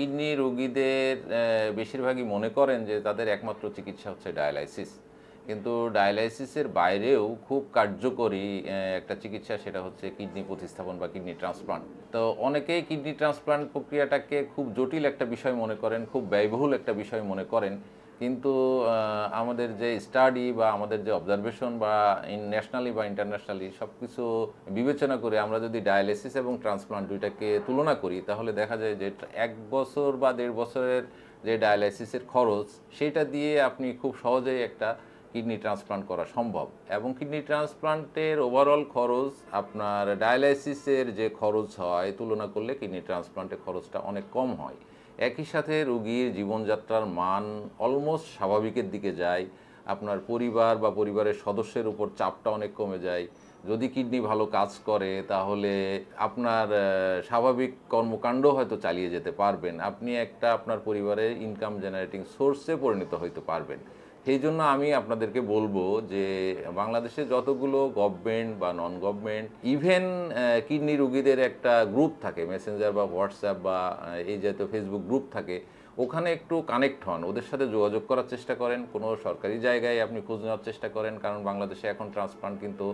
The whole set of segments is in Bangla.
কিডনি রোগীদের বেশিরভাগই মনে করেন যে তাদের একমাত্র চিকিৎসা হচ্ছে ডায়ালাইসিস। কিন্তু ডায়ালাইসিসের বাইরেও খুব কার্যকরী একটা চিকিৎসা, সেটা হচ্ছে কিডনি প্রতিস্থাপন বা কিডনি ট্রান্সপ্লান্ট। তো অনেকেই কিডনি ট্রান্সপ্লান্ট প্রক্রিয়াটাকে খুব জটিল একটা বিষয় মনে করেন, খুব ব্যয়বহুল একটা বিষয় মনে করেন। কিন্তু আমাদের যে স্টাডি বা আমাদের যে অবজারভেশন বা ন্যাশনালি বা ইন্টারন্যাশনালি সব কিছু বিবেচনা করে আমরা যদি ডায়ালাইসিস এবং ট্রান্সপ্লান্ট দুইটাকে তুলনা করি, তাহলে দেখা যায় যে 1 বছর বা 1.5 বছরের যে ডায়ালাইসিসের খরচ, সেটা দিয়ে আপনি খুব সহজেই একটা কিডনি ট্রান্সপ্লান্ট করা সম্ভব। এবং কিডনি ট্রান্সপ্লান্টের ওভারঅল খরচ আপনার ডায়ালাইসিসের যে খরচ হয় তুলনা করলে কিডনি ট্রান্সপ্লান্টের খরচটা অনেক কম হয়। একই সাথে রোগীর জীবনযাত্রার মান অলমোস্ট স্বাভাবিকের দিকে যায়। আপনার পরিবার বা পরিবারের সদস্যের উপর চাপটা অনেক কমে যায়। যদি কিডনি ভালো কাজ করে তাহলে আপনার স্বাভাবিক কর্মকাণ্ড হয়তো চালিয়ে যেতে পারবেন। আপনি একটা আপনার পরিবারের ইনকাম জেনারেটিং সোর্সে পরিণত হইতে পারবেন। সেই জন্য আমি আপনাদেরকে বলবো যে বাংলাদেশে যতগুলো গভর্নমেন্ট বা নন গভর্নমেন্ট ইভেন কিডনি রোগীদের একটা গ্রুপ থাকে, মেসেঞ্জার বা হোয়াটসঅ্যাপ বা এই জাতীয় ফেসবুক গ্রুপ থাকে, ওখানে একটু কানেক্ট হন, ওদের সাথে যোগাযোগ করার চেষ্টা করেন, কোনো সরকারি জায়গায় আপনি খোঁজ নেওয়ার চেষ্টা করেন। কারণ বাংলাদেশে এখন ট্রান্সপ্লান্ট কিন্তু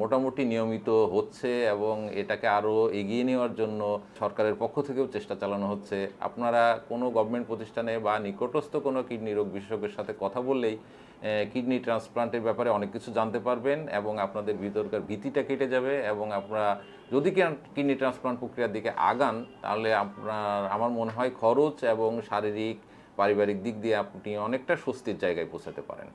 মোটামুটি নিয়মিত হচ্ছে এবং এটাকে আরও এগিয়ে নেওয়ার জন্য সরকারের পক্ষ থেকেও চেষ্টা চালানো হচ্ছে। আপনারা কোনো গভর্নমেন্ট প্রতিষ্ঠানে বা নিকটস্থ কোনো কিডনি রোগ বিশেষজ্ঞের সাথে কথা বললেই কিডনি ট্রান্সপ্লান্টের ব্যাপারে অনেক কিছু জানতে পারবেন এবং আপনাদের ভিতরকার ভীতিটা কেটে যাবে। এবং আপনারা যদি কিডনি ট্রান্সপ্লান্ট প্রক্রিয়ার দিকে আগান, তাহলে আমার মনে হয় খরচ এবং শারীরিক পারিবারিক দিক দিয়ে আপনি অনেকটা স্বস্তির জায়গায় পৌঁছাতে পারেন।